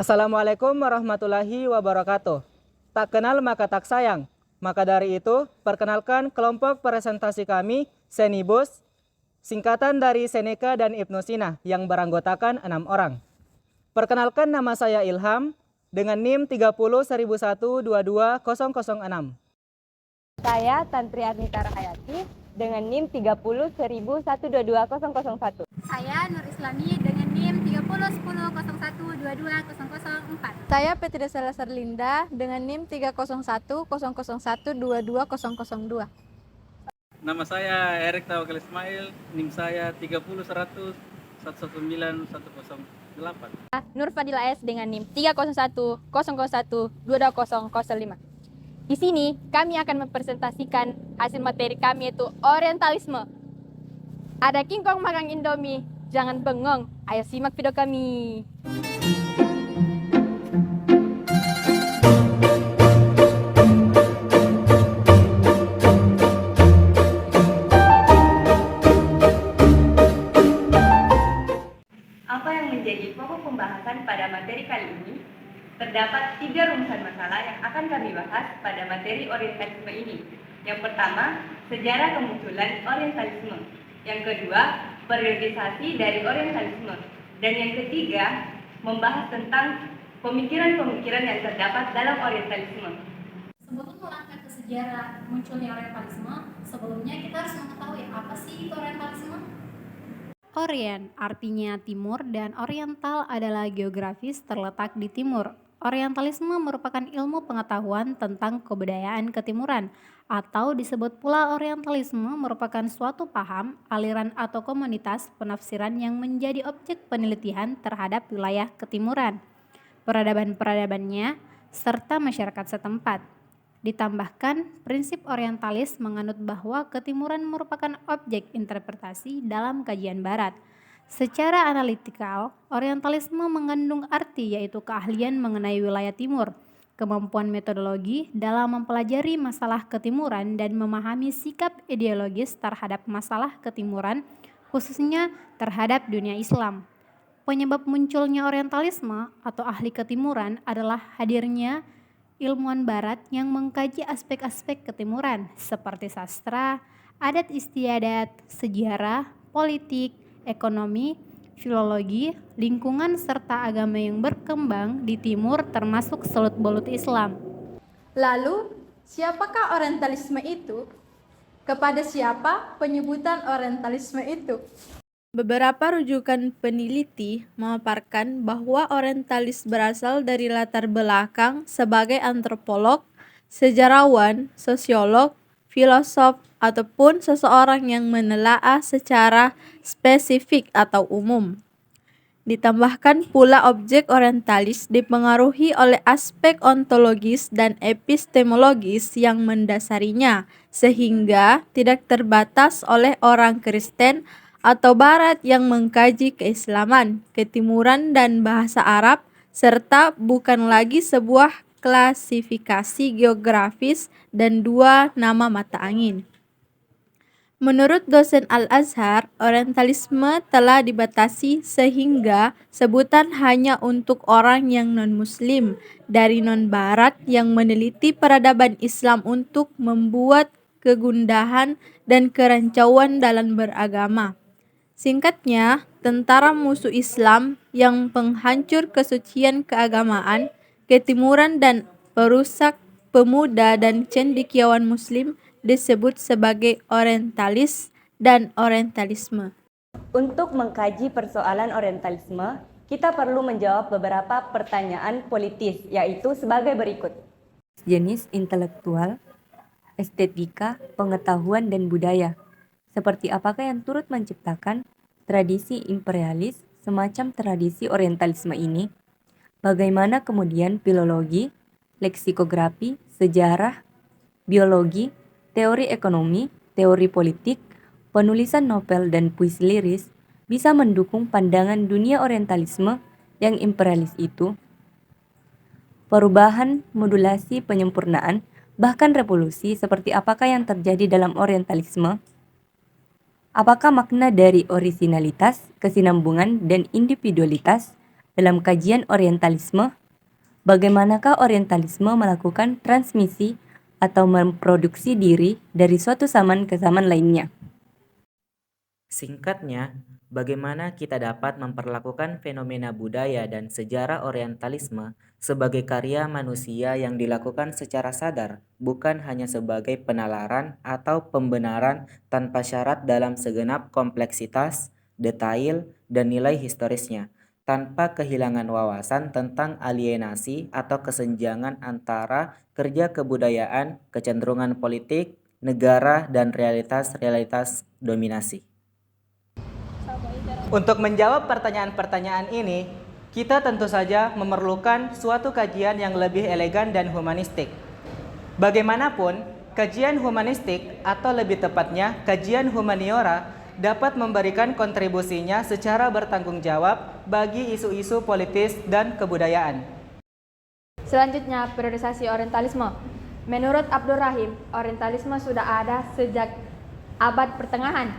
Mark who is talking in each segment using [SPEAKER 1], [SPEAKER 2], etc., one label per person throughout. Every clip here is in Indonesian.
[SPEAKER 1] Assalamualaikum warahmatullahi wabarakatuh. Tak kenal maka tak sayang. Maka dari itu, perkenalkan kelompok presentasi kami, Senibus, singkatan dari Seneca dan Ibnu Sina yang beranggotakan 6 orang. Perkenalkan, nama saya Ilham dengan NIM 30.1001-22006.
[SPEAKER 2] Saya Tantri Arnita Rahayati dengan NIM 30.1001-22001.
[SPEAKER 3] Saya Nur Islami dengan NIM 30.10.01.22.004.
[SPEAKER 4] Saya Petra Salazar Linda dengan NIM 301.001.22.002.
[SPEAKER 5] Nama saya Erik Tawakal Ismail, NIM saya 30.100.119.108.
[SPEAKER 2] Nur Fadila S dengan NIM 301.001.22.005. Di sini kami akan mempresentasikan hasil materi kami, yaitu Orientalisme. Ada kingkong makan Indomie, jangan bengong, ayo simak video kami. Apa yang menjadi pokok pembahasan pada materi kali ini? Terdapat 3 rumusan masalah yang akan kami bahas pada materi orientalisme ini. Yang pertama, sejarah kemunculan orientalisme. Yang kedua, periodisasi dari orientalisme. Dan yang ketiga, membahas tentang pemikiran-pemikiran yang terdapat dalam orientalisme.
[SPEAKER 3] Sebelum melangkah ke sejarah munculnya orientalisme, sebelumnya kita harus mengetahui apa sih itu orientalisme.
[SPEAKER 6] Orient artinya timur dan oriental adalah geografis terletak di timur. Orientalisme merupakan ilmu pengetahuan tentang kebudayaan ketimuran, atau disebut pula orientalisme merupakan suatu paham, aliran atau komunitas penafsiran yang menjadi objek penelitian terhadap wilayah ketimuran, peradaban-peradabannya, serta masyarakat setempat. Ditambahkan, prinsip orientalis menganut bahwa ketimuran merupakan objek interpretasi dalam kajian barat. Secara analitikal, orientalisme mengandung arti yaitu keahlian mengenai wilayah timur, kemampuan metodologi dalam mempelajari masalah ketimuran dan memahami sikap ideologis terhadap masalah ketimuran, khususnya terhadap dunia Islam. Penyebab munculnya orientalisme atau ahli ketimuran adalah hadirnya ilmuwan barat yang mengkaji aspek-aspek ketimuran seperti sastra, adat istiadat, sejarah, politik, ekonomi, filologi, lingkungan serta agama yang berkembang di timur termasuk seluk-beluk Islam.
[SPEAKER 4] Lalu, siapakah orientalisme itu? Kepada siapa penyebutan orientalisme itu?
[SPEAKER 7] Beberapa rujukan peneliti memaparkan bahwa orientalis berasal dari latar belakang sebagai antropolog, sejarawan, sosiolog, filosof, ataupun seseorang yang menelaah secara spesifik atau umum. Ditambahkan pula objek orientalis dipengaruhi oleh aspek ontologis dan epistemologis yang mendasarinya, sehingga tidak terbatas oleh orang Kristen atau Barat yang mengkaji keislaman, ketimuran dan bahasa Arab, serta bukan lagi sebuah klasifikasi geografis dan 2 nama mata angin. Menurut dosen Al-Azhar, orientalisme telah dibatasi sehingga sebutan hanya untuk orang yang non-muslim dari non-barat yang meneliti peradaban Islam untuk membuat kegundahan dan kerancauan dalam beragama. Singkatnya, tentara musuh Islam yang penghancur kesucian keagamaan, ketimuran dan perusak pemuda dan cendekiawan muslim disebut sebagai orientalis dan orientalisme.
[SPEAKER 2] Untuk mengkaji persoalan orientalisme, kita perlu menjawab beberapa pertanyaan politis, yaitu sebagai berikut.
[SPEAKER 8] Jenis intelektual, estetika, pengetahuan dan budaya. Seperti apakah yang turut menciptakan tradisi imperialis semacam tradisi orientalisme ini? Bagaimana kemudian filologi, leksikografi, sejarah, biologi, teori ekonomi, teori politik, penulisan novel dan puisi liris bisa mendukung pandangan dunia orientalisme yang imperialis itu? Perubahan, modulasi, penyempurnaan, bahkan revolusi seperti apakah yang terjadi dalam orientalisme? Apakah makna dari orisinalitas, kesinambungan, dan individualitas dalam kajian orientalisme? Bagaimanakah orientalisme melakukan transmisi atau memproduksi diri dari suatu zaman ke zaman lainnya?
[SPEAKER 9] Singkatnya, bagaimana kita dapat memperlakukan fenomena budaya dan sejarah orientalisme sebagai karya manusia yang dilakukan secara sadar, bukan hanya sebagai penalaran atau pembenaran tanpa syarat dalam segenap kompleksitas, detail, dan nilai historisnya, tanpa kehilangan wawasan tentang alienasi atau kesenjangan antara kerja kebudayaan, kecenderungan politik, negara, dan realitas-realitas dominasi.
[SPEAKER 1] Untuk menjawab pertanyaan-pertanyaan ini, kita tentu saja memerlukan suatu kajian yang lebih elegan dan humanistik. Bagaimanapun, kajian humanistik atau lebih tepatnya kajian humaniora dapat memberikan kontribusinya secara bertanggung jawab bagi isu-isu politis dan kebudayaan.
[SPEAKER 4] Selanjutnya, periodisasi orientalisme. Menurut Abdul Rahim, orientalisme sudah ada sejak abad pertengahan.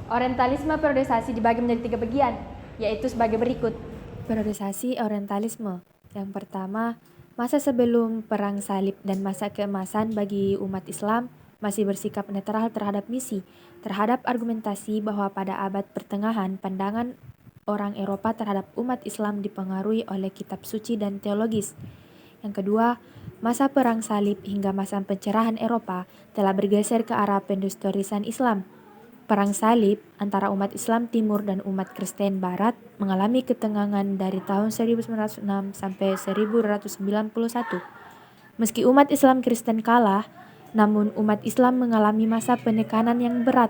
[SPEAKER 4] Orientalisme periodisasi dibagi menjadi 3 bagian, yaitu sebagai berikut.
[SPEAKER 10] Periodisasi orientalisme. Yang pertama, masa sebelum Perang Salib dan masa keemasan bagi umat Islam masih bersikap netral terhadap misi, terhadap argumentasi bahwa pada abad pertengahan pandangan orang Eropa terhadap umat Islam dipengaruhi oleh kitab suci dan teologis. Yang kedua, masa Perang Salib hingga masa pencerahan Eropa telah bergeser ke arah pendustorisan Islam. Perang Salib antara umat Islam Timur dan umat Kristen Barat mengalami ketegangan dari tahun 1906 sampai 1291. Meski umat Islam Kristen kalah, namun umat Islam mengalami masa penekanan yang berat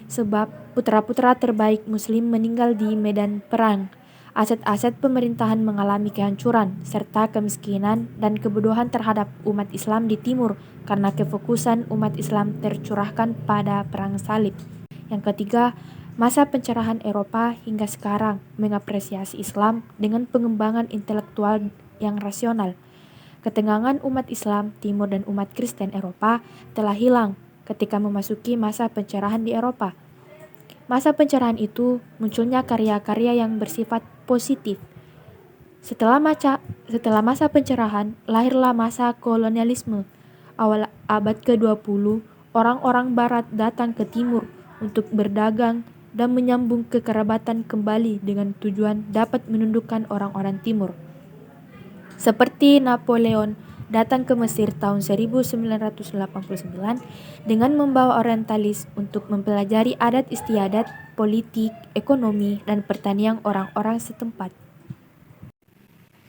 [SPEAKER 10] sebab putra-putra terbaik Muslim meninggal di medan perang. Aset-aset pemerintahan mengalami kehancuran serta kemiskinan dan kebodohan terhadap umat Islam di Timur karena kefokusan umat Islam tercurahkan pada Perang Salib. Yang ketiga, masa pencerahan Eropa hingga sekarang mengapresiasi Islam dengan pengembangan intelektual yang rasional. Ketegangan umat Islam Timur dan umat Kristen Eropa telah hilang ketika memasuki masa pencerahan di Eropa. Masa pencerahan itu munculnya karya-karya yang bersifat positif. Setelah masa pencerahan, lahirlah masa kolonialisme. Awal abad ke-20, orang-orang Barat datang ke Timur untuk berdagang dan menyambung kekerabatan kembali dengan tujuan dapat menundukkan orang-orang Timur. Seperti Napoleon datang ke Mesir tahun 1989 dengan membawa orientalis untuk mempelajari adat istiadat, politik, ekonomi, dan pertanian orang-orang setempat.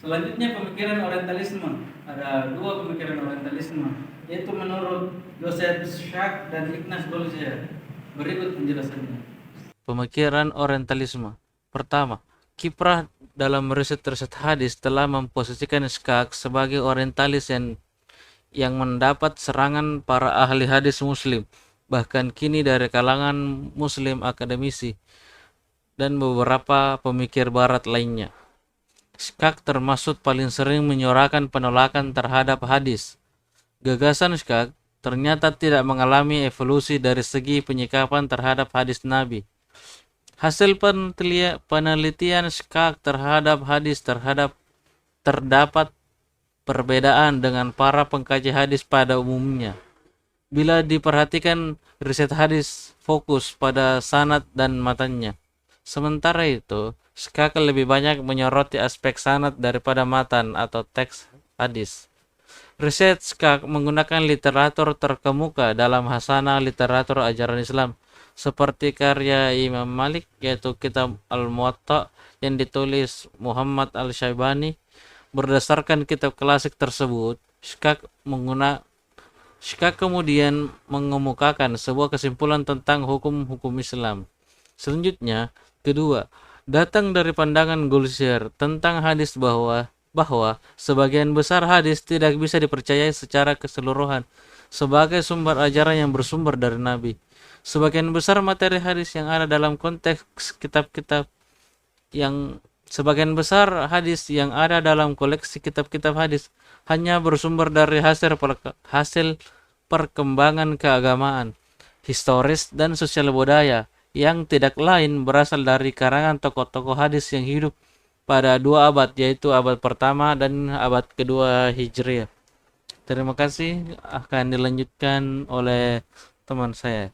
[SPEAKER 5] Selanjutnya pemikiran orientalisme. Ada 2 pemikiran orientalisme, yaitu menurut Joseph Schack dan Ignaz Goldziher. Berikut penjelasannya. Pemikiran orientalisme. Pertama, kiprah dalam riset hadis telah memposisikan Schack sebagai orientalis yang mendapat serangan para ahli hadis Muslim, bahkan kini dari kalangan Muslim akademisi dan beberapa pemikir Barat lainnya. Schack termasuk paling sering menyuarakan penolakan terhadap hadis. Gagasan Schack ternyata tidak mengalami evolusi dari segi penyikapan terhadap hadis Nabi. Hasil penelitian Schack terhadap hadis terdapat perbedaan dengan para pengkaji hadis pada umumnya. Bila diperhatikan, riset hadis fokus pada sanad dan matanya. Sementara itu, Schack lebih banyak menyoroti aspek sanad daripada matan atau teks hadis. Riset Schack menggunakan literatur terkemuka dalam hasanah literatur ajaran Islam, seperti karya Imam Malik, yaitu kitab Al-Muwatta yang ditulis Muhammad Al-Syaibani. Berdasarkan kitab klasik tersebut, Schack kemudian mengemukakan sebuah kesimpulan tentang hukum-hukum Islam. Selanjutnya, kedua, datang dari pandangan Goldziher tentang hadis bahwa sebagian besar hadis tidak bisa dipercayai secara keseluruhan sebagai sumber ajaran yang bersumber dari Nabi. Sebagian besar materi hadis yang ada dalam konteks sebagian besar hadis yang ada dalam koleksi kitab-kitab hadis hanya bersumber dari hasil perkembangan keagamaan, historis dan sosial budaya yang tidak lain berasal dari karangan tokoh-tokoh hadis yang hidup pada 2 abad, yaitu abad pertama dan abad kedua Hijriah. Terima kasih, akan dilanjutkan oleh teman saya.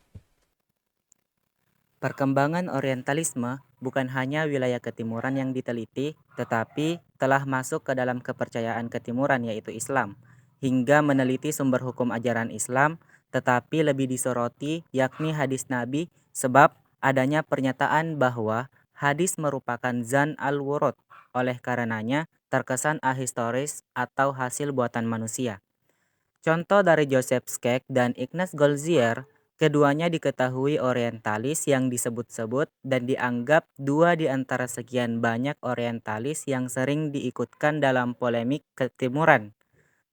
[SPEAKER 9] Perkembangan Orientalisme bukan hanya wilayah ketimuran yang diteliti, tetapi telah masuk ke dalam kepercayaan ketimuran yaitu Islam, hingga meneliti sumber hukum ajaran Islam, tetapi lebih disoroti yakni hadis Nabi, sebab adanya pernyataan bahwa hadis merupakan zan al-wurud, oleh karenanya terkesan ahistoris atau hasil buatan manusia. Contoh dari Joseph Skeck dan Ignaz Goldziher, keduanya diketahui orientalis yang disebut-sebut dan dianggap dua di antara sekian banyak orientalis yang sering diikutkan dalam polemik ketimuran.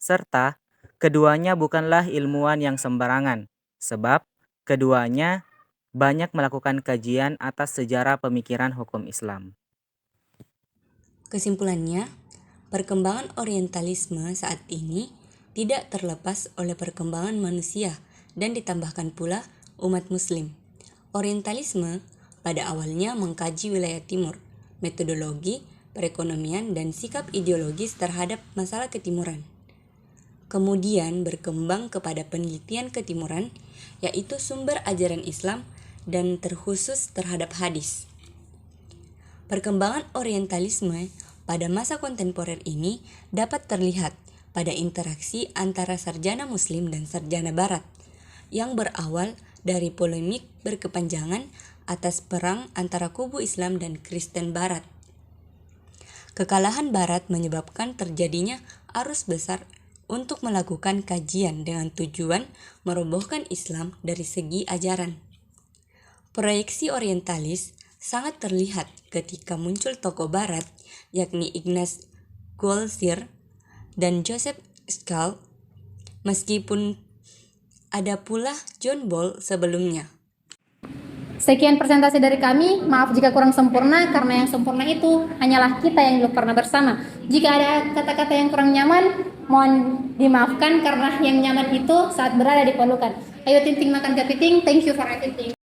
[SPEAKER 9] Serta, keduanya bukanlah ilmuwan yang sembarangan, sebab keduanya banyak melakukan kajian atas sejarah pemikiran hukum Islam.
[SPEAKER 8] Kesimpulannya, perkembangan orientalisme saat ini tidak terlepas oleh perkembangan manusia dan ditambahkan pula umat muslim. Orientalisme pada awalnya mengkaji wilayah timur, metodologi, perekonomian, dan sikap ideologis terhadap masalah ketimuran. Kemudian berkembang kepada penelitian ketimuran, yaitu sumber ajaran Islam dan terkhusus terhadap hadis. Perkembangan orientalisme pada masa kontemporer ini dapat terlihat pada interaksi antara sarjana muslim dan sarjana barat yang berawal dari polemik berkepanjangan atas perang antara kubu Islam dan Kristen barat. Kekalahan barat menyebabkan terjadinya arus besar untuk melakukan kajian dengan tujuan merobohkan Islam dari segi ajaran. Proyeksi orientalis sangat terlihat ketika muncul tokoh barat yakni Ignaz Goldziher dan Joseph Skeck, meskipun ada pula John Ball sebelumnya.
[SPEAKER 6] Sekian presentasi dari kami, maaf jika kurang sempurna karena yang sempurna itu hanyalah kita yang belum pernah bersama. Jika ada kata-kata yang kurang nyaman, mohon dimaafkan karena yang nyaman itu saat berada di pelukan. Ayo Tinting makan kepiting, thank you for everything.